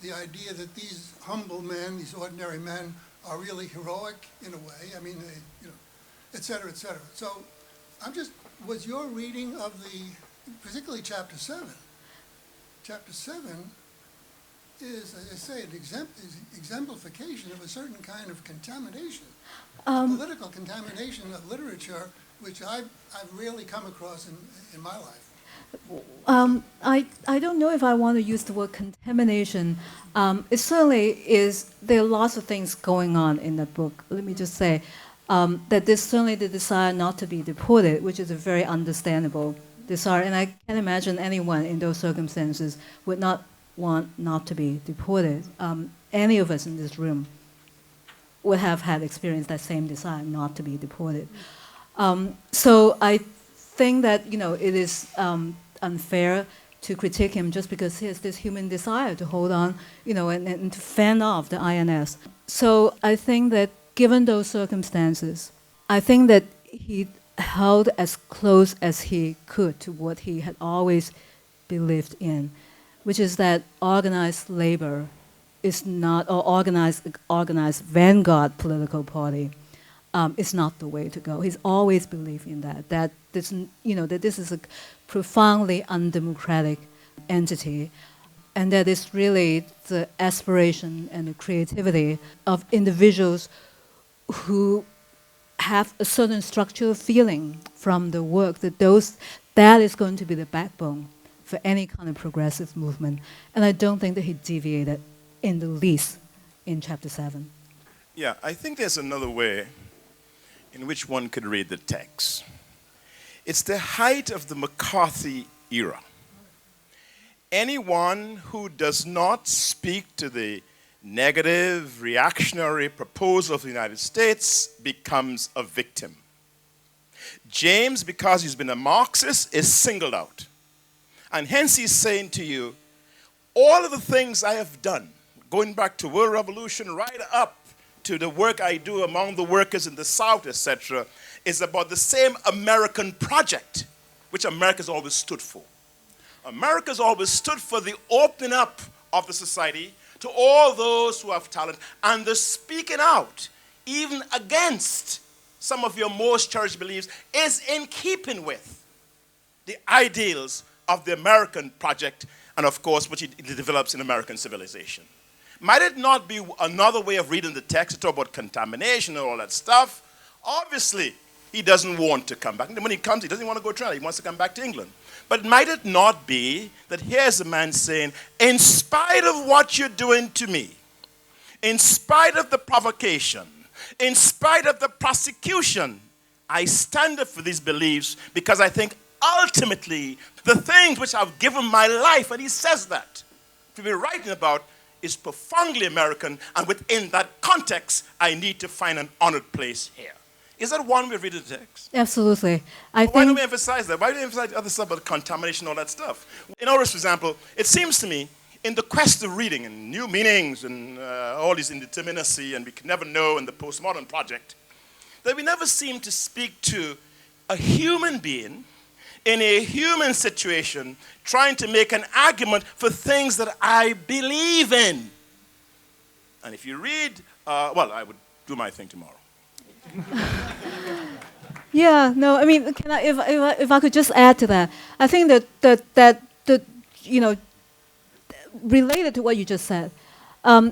the idea that these humble men, these ordinary men, are really heroic in a way. I mean, they, you know, et cetera, et cetera. So, was your reading of particularly chapter 7? Chapter 7 is, as I say, an exemplification of a certain kind of contamination, political contamination of literature, which I've rarely come across in my life. I don't know if I want to use the word contamination. It certainly is, there are lots of things going on in the book. Let me just say that there's certainly the desire not to be deported, which is a very understandable desire. And I can imagine anyone in those circumstances would not want not to be deported. Any of us in this room would have had experienced that same desire not to be deported. So I think that, you know, it is unfair to critique him just because he has this human desire to hold on, you know, and to fend off the INS. So I think that given those circumstances, I think that he held as close as he could to what he had always believed in, which is that organized labor is not, or organized vanguard political party is not the way to go. He's always believed in that this, that this is a profoundly undemocratic entity, and that it's really the aspiration and the creativity of individuals who have a certain structural feeling from the work, that is going to be the backbone for any kind of progressive movement. And I don't think that he deviated in the least in chapter 7. Yeah, I think there's another way in which one could read the text. It's the height of the McCarthy era. Anyone who does not speak to the negative, reactionary proposal of the United States becomes a victim. James, because he's been a Marxist, is singled out. And hence he's saying to you, all of the things I have done, going back to World Revolution, right up to the work I do among the workers in the South, etc., is about the same American project, which America's always stood for. America's always stood for the opening up of the society to all those who have talent, and the speaking out, even against some of your most cherished beliefs, is in keeping with the ideals of the American project, and of course, which it develops in American civilization. Might it not be another way of reading the text to talk about contamination and all that stuff? Obviously, he doesn't want to come back. And when he comes, he doesn't want to go try. He wants to come back to England. But might it not be that here's a man saying, in spite of what you're doing to me, in spite of the provocation, in spite of the prosecution, I stand up for these beliefs because I think ultimately the things which I've given my life, and he says that, to be writing about is profoundly American, and within that context, I need to find an honored place here. Is that one way of reading the text? Absolutely. Why don't we emphasize that? Why do we emphasize other stuff about contamination and all that stuff? In other words, for example, it seems to me, in the quest of reading and new meanings and all this indeterminacy, and we can never know in the postmodern project, that we never seem to speak to a human being in a human situation trying to make an argument for things that I believe in. And if you read, well, I would do my thing tomorrow. Yeah, no, I mean, if I could just add to that, I think that related to what you just said,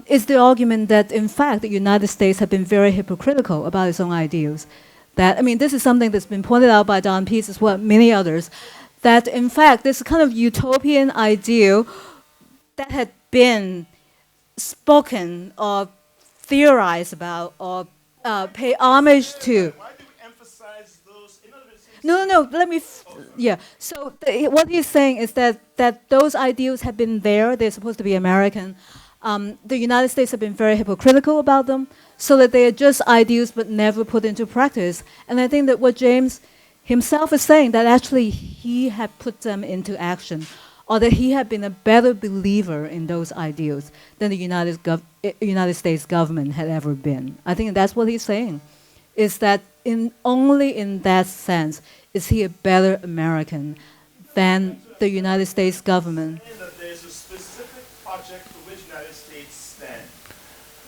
is the argument that, in fact, the United States have been very hypocritical about its own ideals. That, I mean, this is something that's been pointed out by Don Pease as well, many others, that, in fact, this kind of utopian ideal that had been spoken or theorized about or pay homage to. Why do we emphasize those? No, let me, yeah. So what he's saying is that those ideals have been there, they're supposed to be American. The United States have been very hypocritical about them, so that they are just ideals but never put into practice. And I think that what James himself is saying, that actually he had put them into action, or that he had been a better believer in those ideals than the United States government had ever been. I think that's what he's saying, is that only in that sense is he a better American than the United States government. That there's a specific project for which the United States stand.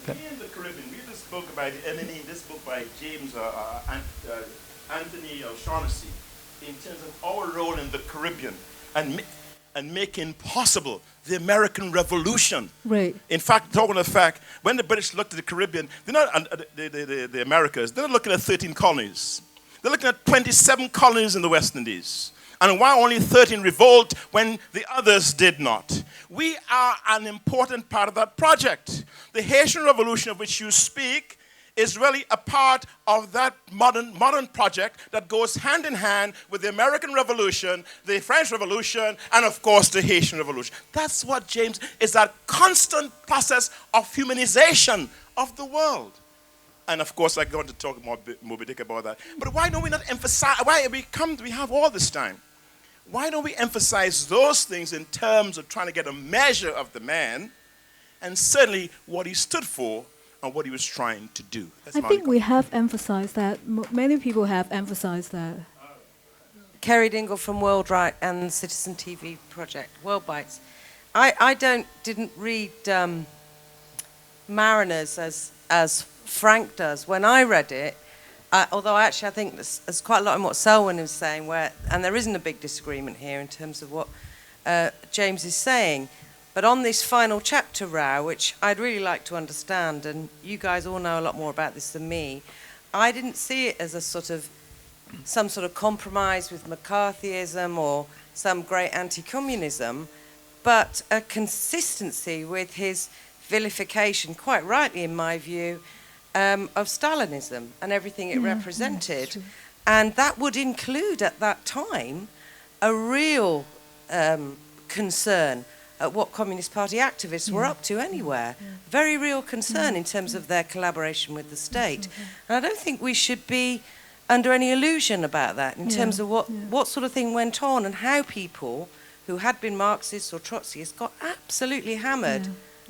Okay. We in the Caribbean, read this book by this book by James Anthony O'Shaughnessy, in terms of our role in the Caribbean and making possible the American Revolution. Right. In fact, talking of fact, when the British looked at the Caribbean, they're not the Americas. They're not looking at 13 colonies. They're looking at 27 colonies in the West Indies. And why only 13 revolt when the others did not? We are an important part of that project. The Haitian Revolution of which you speak is really a part of that modern project that goes hand in hand with the American Revolution, the French Revolution, and of course the Haitian Revolution. That's what James is, that constant process of humanization of the world. And of course I go on to talk more Moby Dick about that. But why don't we not emphasize, we have all this time. Why don't we emphasize those things in terms of trying to get a measure of the man, and certainly what he stood for, on what he was trying to do. That's I my think only we have emphasized that. Many people have emphasized that. Kerry Dingle from WORLDwrite and Citizen TV project, WORLDbytes. I didn't read Mariners as Frank does. When I read it, although actually I think there's quite a lot in what Selwyn is saying, and there isn't a big disagreement here in terms of what James is saying, but on this final chapter row, which I'd really like to understand, and you guys all know a lot more about this than me, I didn't see it as some sort of compromise with McCarthyism or some great anti-communism, but a consistency with his vilification, quite rightly in my view, of Stalinism and everything it represented. And that would include at that time a real concern at what Communist Party activists were up to anywhere. Very real concern in terms of their collaboration with the state. And I don't think we should be under any illusion about that in terms of what sort of thing went on and how people who had been Marxists or Trotskyists got absolutely hammered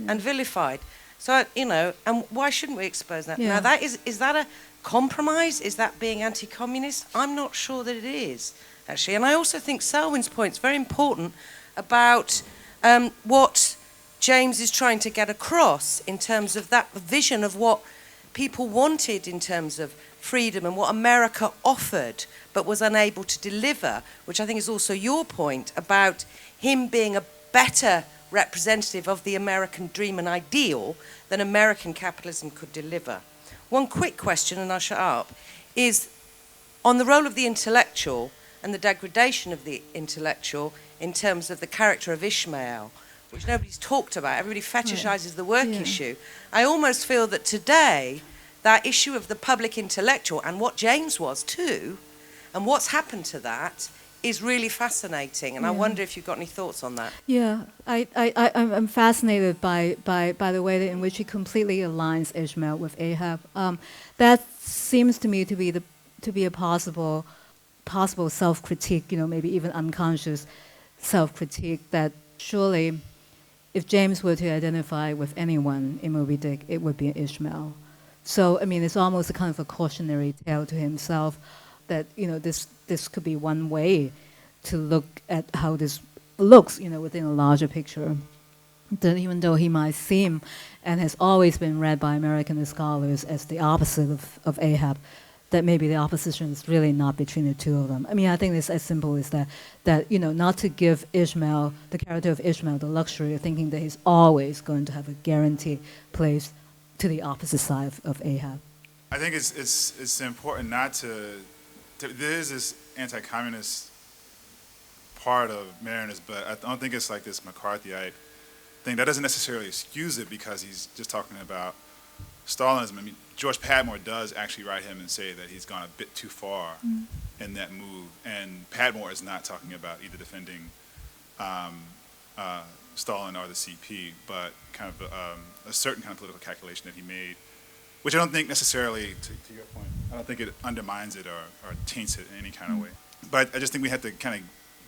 and vilified. So, and why shouldn't we expose that? Now, is that a compromise? Is that being anti-communist? I'm not sure that it is, actually. And I also think Selwyn's point is very important about what James is trying to get across in terms of that vision of what people wanted in terms of freedom and what America offered but was unable to deliver, which I think is also your point about him being a better representative of the American dream and ideal than American capitalism could deliver. One quick question, and I'll shut up, is on the role of the intellectual and the degradation of the intellectual in terms of the character of Ishmael, which nobody's talked about. Everybody fetishizes the work issue. I almost feel that today, that issue of the public intellectual and what James was too, and what's happened to that, is really fascinating. And I wonder if you've got any thoughts on that. Yeah, I'm fascinated by the way in which he completely aligns Ishmael with Ahab. That seems to me to be a possible self-critique, maybe even unconscious self-critique, that surely if James were to identify with anyone in Moby Dick, it would be Ishmael. So, I mean, it's almost a kind of a cautionary tale to himself that, this could be one way to look at how this looks, within a larger picture. That even though he might seem and has always been read by American scholars as the opposite of Ahab, that maybe the opposition is really not between the two of them. I mean, I think it's as simple as that not to give Ishmael, the character of Ishmael, the luxury of thinking that he's always going to have a guaranteed place to the opposite side of Ahab. I think it's important not to there is this anti-communist part of Mariners, but I don't think it's like this McCarthyite thing. That doesn't necessarily excuse it because he's just talking about Stalinism. I mean, George Padmore does actually write him and say that he's gone a bit too far in that move. And Padmore is not talking about either defending Stalin or the CP, but kind of a certain kind of political calculation that he made, which I don't think necessarily, to your point, I don't think it undermines it or taints it in any kind of way. But I just think we have to kind of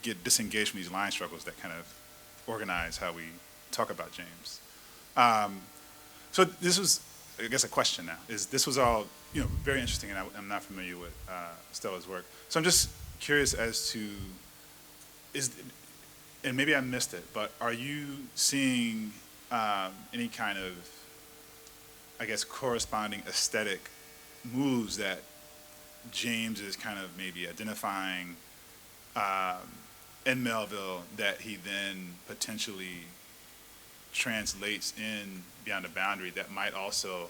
get disengaged from these line struggles that kind of organize how we talk about James. So this was, I guess, a question now. This was all very interesting, and I'm not familiar with Stella's work. So I'm just curious as to, and maybe I missed it, but are you seeing any kind of, I guess, corresponding aesthetic moves that James is kind of maybe identifying in Melville that he then potentially translates in Beyond the Boundary that might also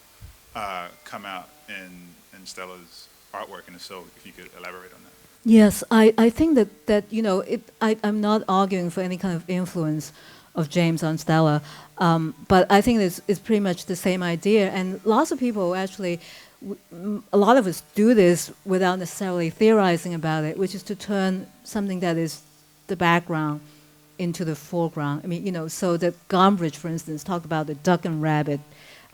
come out in Stella's artwork? And if so, if you could elaborate on that. Yes, I think that I'm not arguing for any kind of influence of James on Stella, but I think it's pretty much the same idea. And lots of people actually, a lot of us do this without necessarily theorizing about it, which is to turn something that is the background into the foreground. I mean, so that Gombrich, for instance, talked about the duck and rabbit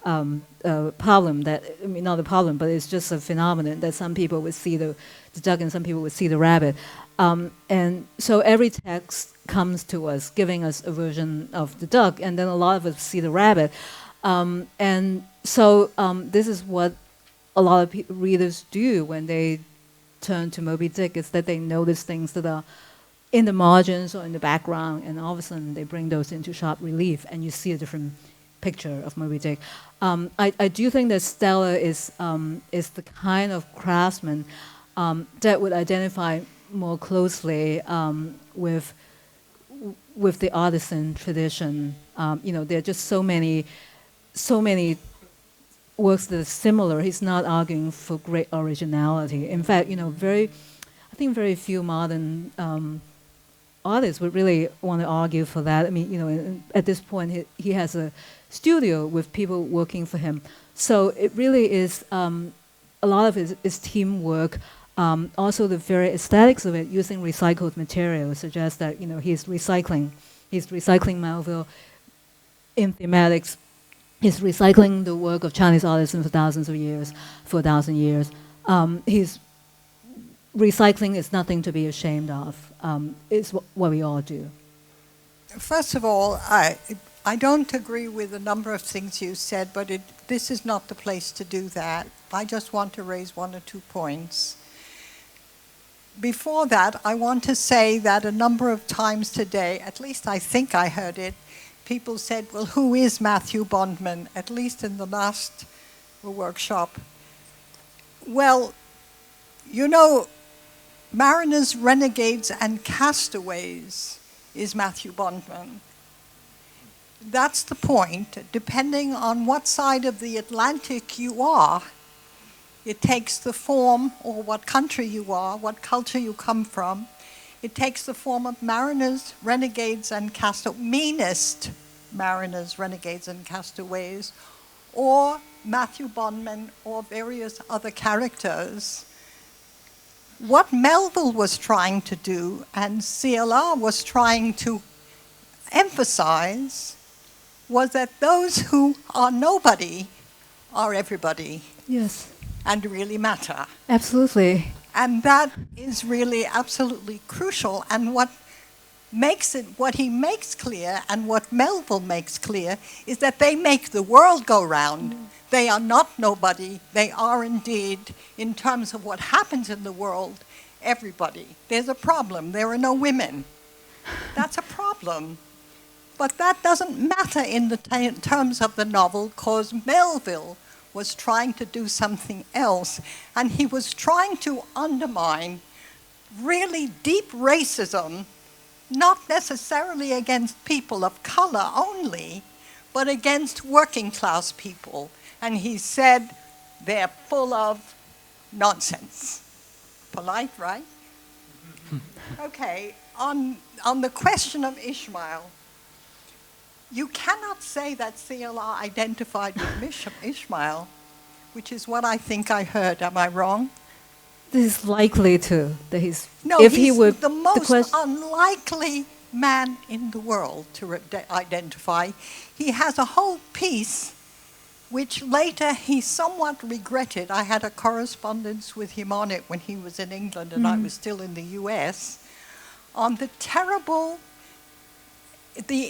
problem. That, I mean, not a problem, but it's just a phenomenon that some people would see the duck and some people would see the rabbit. And so every text comes to us giving us a version of the duck, and then a lot of us see the rabbit. And this is what a lot of readers do when they turn to Moby Dick, is that they notice things that are in the margins or in the background, and all of a sudden they bring those into sharp relief, and you see a different picture of Moby Dick. I do think that Stella is the kind of craftsman that would identify more closely with the artisan tradition. There are just so many works that are similar. He's not arguing for great originality. In fact, I think very few modern artists would really want to argue for that. I mean, at this point, he has a studio with people working for him. So it really is a lot of it is teamwork. Also, the very aesthetics of it, using recycled material, suggests that he's recycling Melville in thematics. He's recycling the work of Chinese artisans for 1,000 years. He's recycling is nothing to be ashamed of. It's what we all do. First of all, I don't agree with a number of things you said, but this is not the place to do that. I just want to raise one or two points. Before that, I want to say that a number of times today, at least I think I heard it, people said, well, who is Matthew Bondman, at least in the last workshop? Well, Mariners, Renegades, and Castaways is Matthew Bondman. That's the point. Depending on what side of the Atlantic you are, it takes the form, or what country you are, what culture you come from, it takes the form of Mariners, Renegades, and Castaways, meanest Mariners, Renegades, and Castaways, or Matthew Bondman, or various other characters. What Melville was trying to do, and C.L.R. was trying to emphasize, was that those who are nobody are everybody. Yes. And really matter. Absolutely. And that is really absolutely crucial. And what he makes clear, and what Melville makes clear, is that they make the world go round. They are not nobody. They are indeed, in terms of what happens in the world, everybody. There's a problem. There are no women. That's a problem. But that doesn't matter in the terms of the novel, because Melville was trying to do something else, and he was trying to undermine really deep racism, not necessarily against people of color only, but against working class people. And he said, they're full of nonsense. Polite, right? Okay, on the question of Ishmael, you cannot say that C.L.R. identified with Ishmael, which is what I think I heard. Am I wrong? This is likely to. That he's, no, if he's he would, the most unlikely man in the world to identify. He has a whole piece which later he somewhat regretted. I had a correspondence with him on it when he was in England and I was still in the US, on the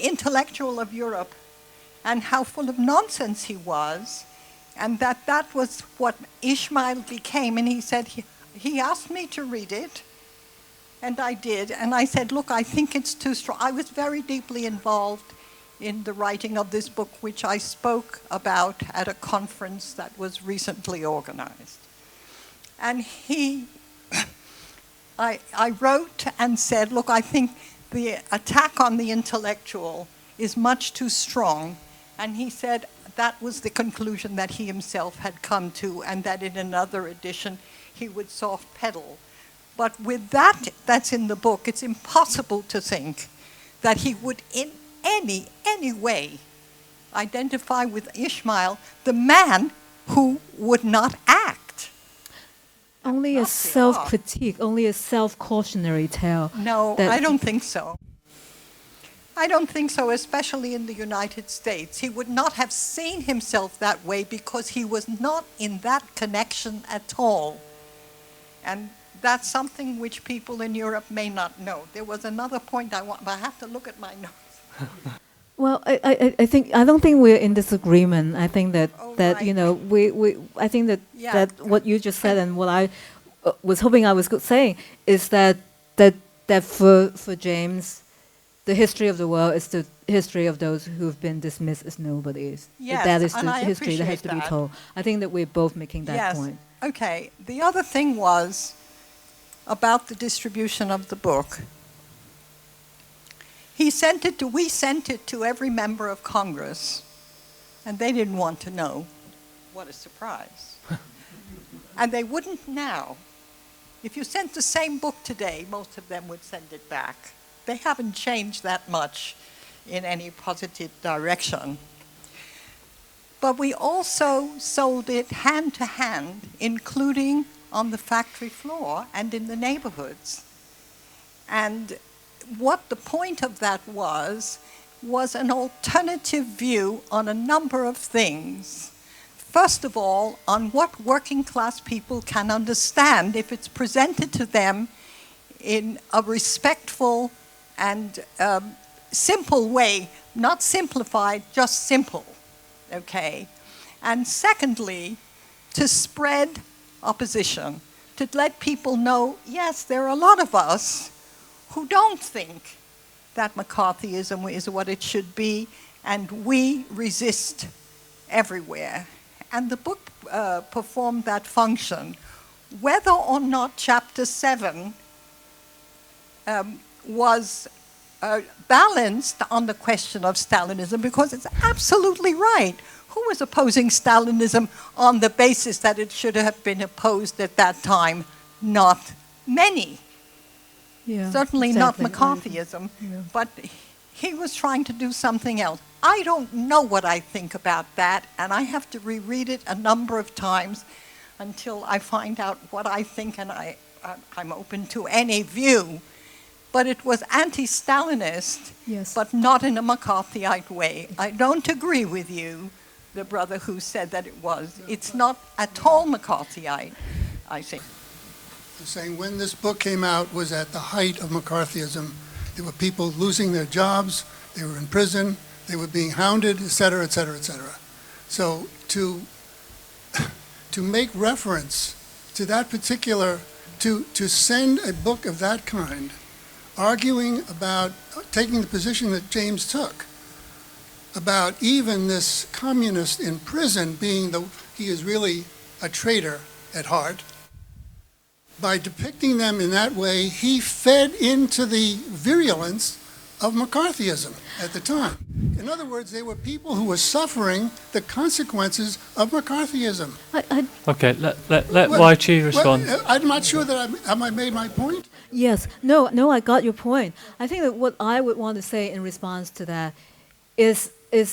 intellectual of Europe and how full of nonsense he was, and that was what Ishmael became. And he said, he asked me to read it, and I did, and I said, look, I think it's too strong. I was very deeply involved in the writing of this book, which I spoke about at a conference that was recently organized. And I wrote and said, look, I think the attack on the intellectual is much too strong. And he said that was the conclusion that he himself had come to, and that in another edition he would soft pedal. But with that's in the book, it's impossible to think that he would in any way identify with Ishmael, the man who would not act. Only a self-critique, only a self-cautionary tale. No, I don't think so. I don't think so, especially in the United States. He would not have seen himself that way because he was not in that connection at all. And that's something which people in Europe may not know. There was another point I have to look at my notes. Well, I don't think we're in disagreement. I think that Oh, that right. you know I think that Yeah. that what you just said and what I was hoping I was saying is that for James, the history of the world is the history of those who've been dismissed as nobodies. Yes, That is and the I history that has to be appreciate that. told. I think that we're both making that Yes. point. Okay. The other thing was about the distribution of the book. We sent it to every member of Congress, and they didn't want to know. What a surprise. And they wouldn't now. If you sent the same book today, most of them would send it back. They haven't changed that much in any positive direction. But we also sold it hand to hand, including on the factory floor and in the neighborhoods. And what the point of that was an alternative view on a number of things. First of all, on what working class people can understand if it's presented to them in a respectful and simple way, not simplified, just simple, okay? And secondly, to spread opposition, to let people know, yes, there are a lot of us who don't think that McCarthyism is what it should be, and we resist everywhere. And the book performed that function. Whether or not Chapter 7 was balanced on the question of Stalinism, because it's absolutely right. Who was opposing Stalinism on the basis that it should have been opposed at that time? Not many. Yeah, Certainly exactly. not McCarthyism, Yeah. but he was trying to do something else. I don't know what I think about that, and I have to reread it a number of times until I find out what I think, and I'm open to any view. But it was anti-Stalinist, Yes. but not in a McCarthyite way. I don't agree with you, the brother who said that it was. It's not at all McCarthyite, I think. Saying when this book came out was at the height of McCarthyism. There were people losing their jobs, they were in prison, they were being hounded, et cetera, et cetera, et cetera. So to make reference to that particular, to send a book of that kind, arguing about, taking the position that James took, about even this communist in prison being he is really a traitor at heart. By depicting them in that way, he fed into the virulence of McCarthyism at the time. In other words, they were people who were suffering the consequences of McCarthyism. Okay, let Wai Chee respond. Well, I'm not sure that have I made my point? Yes. No, I got your point. I think that what I would want to say in response to that is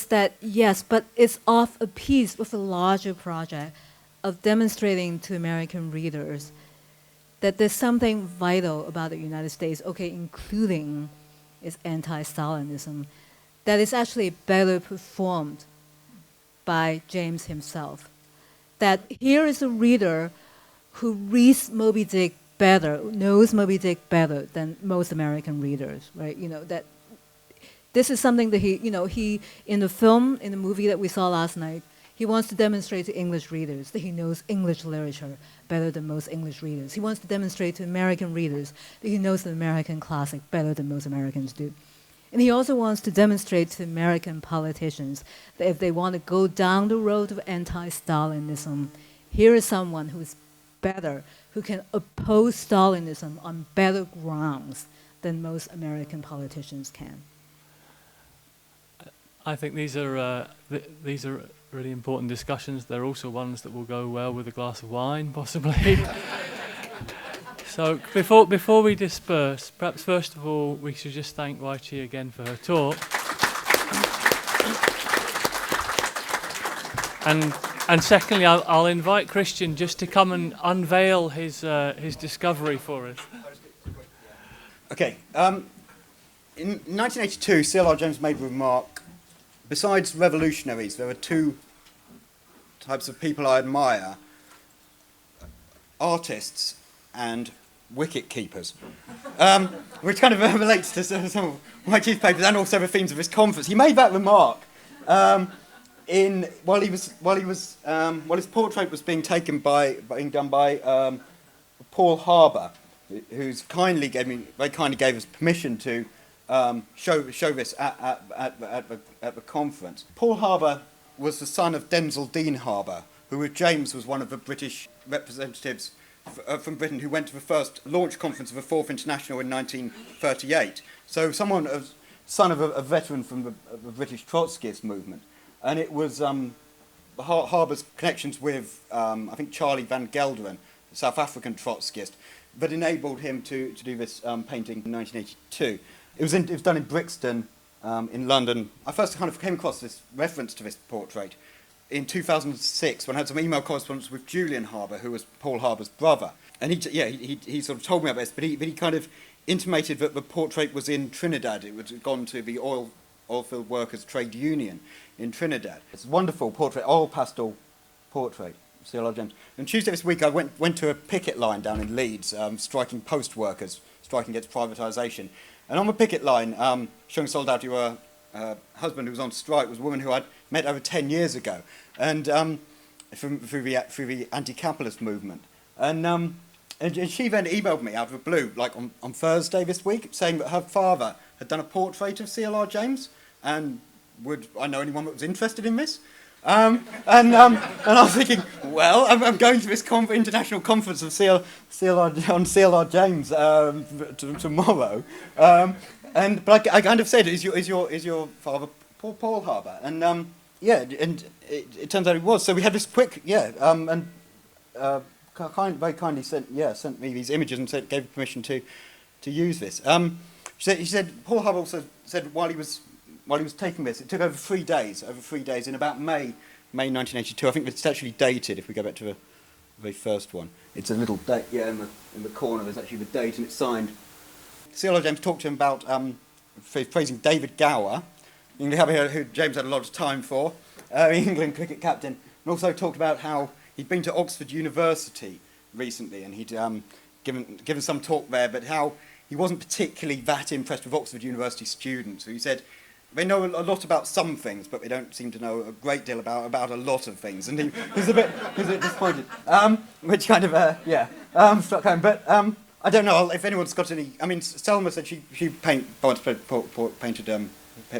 that, yes, but it's off a piece with a larger project of demonstrating to American readers that there's something vital about the United States, okay, including its anti-Stalinism, that is actually better performed by James himself. That here is a reader who reads Moby Dick better, knows Moby Dick better than most American readers, right? You know, that this is something that he, in the movie that we saw last night, he wants to demonstrate to English readers that he knows English literature better than most English readers. He wants to demonstrate to American readers that he knows the American classic better than most Americans do. And he also wants to demonstrate to American politicians that if they want to go down the road of anti-Stalinism, here is someone who is better, who can oppose Stalinism on better grounds than most American politicians can. I think these are really important discussions. They're also ones that will go well with a glass of wine, possibly. So before we disperse, perhaps first of all we should just thank Wai Chee again for her talk. And secondly, I'll invite Christian just to come and unveil his discovery for us. Okay. In 1982, C.L.R. James made a remark. Besides revolutionaries, there are two types of people I admire: artists and wicket keepers, which kind of relates to some of Wai Chee's papers and also the themes of his conference. He made that remark while his portrait was being done by Paul Harbour, who's very kindly gave us permission to show this at the conference. Paul Harbour was the son of Denzil Dean Harbour, who with James was one of the British representatives from Britain who went to the first launch conference of the Fourth International in 1938. So son of a veteran from the British Trotskyist movement. And it was Harbour's connections with, I think, Charlie van Gelderen, the South African Trotskyist, that enabled him to do this painting in 1982. It was done in Brixton, in London. I first kind of came across this reference to this portrait in 2006 when I had some email correspondence with Julian Harbour, who was Paul Harbour's brother. And he sort of told me about this, but he kind of intimated that the portrait was in Trinidad. It had gone to the oilfield workers' trade union in Trinidad. It's a wonderful portrait, oil pastel portrait, C.L.R. James. And Tuesday this week I went to a picket line down in Leeds, striking post workers, striking against privatisation. And on the picket line, showing solidarity to her husband who was on strike, was a woman who I'd met over 10 years ago, and through the anti-capitalist movement. And she then emailed me out of the blue, like on Thursday this week, saying that her father had done a portrait of C.L.R. James, and would I know anyone that was interested in this? And I was thinking, well, I'm going to this international conference of C.L.R. James tomorrow, but I kind of said, is your father Paul Harbour? And and it turns out it was. So we had this quick, very kindly sent me these images and gave permission to use this. He said Paul Harbour also said while he was taking this, it took over 3 days, in about May 1982. I think it's actually dated, if we go back to the very first one. It's a little date, in the corner, there's actually the date, and it's signed. C.L.R. James talked to him about praising David Gower, who James had a lot of time for, England cricket captain, and also talked about how he'd been to Oxford University recently, and he'd given some talk there, but how he wasn't particularly that impressed with Oxford University students. So he said, they know a lot about some things, but they don't seem to know a great deal about a lot of things. And he was a bit disappointed, which kind of, struck home. But I don't know if anyone's got any... I mean, Selma said she painted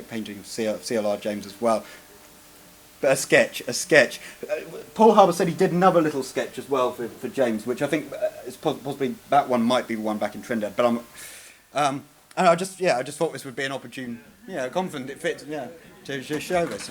painting of C.L.R. James as well. But a sketch. Paul Harbour said he did another little sketch as well for James, which I think is possibly, that one might be the one back in Trinidad. But and I just thought this would be an opportune, conference. It fits, to show this.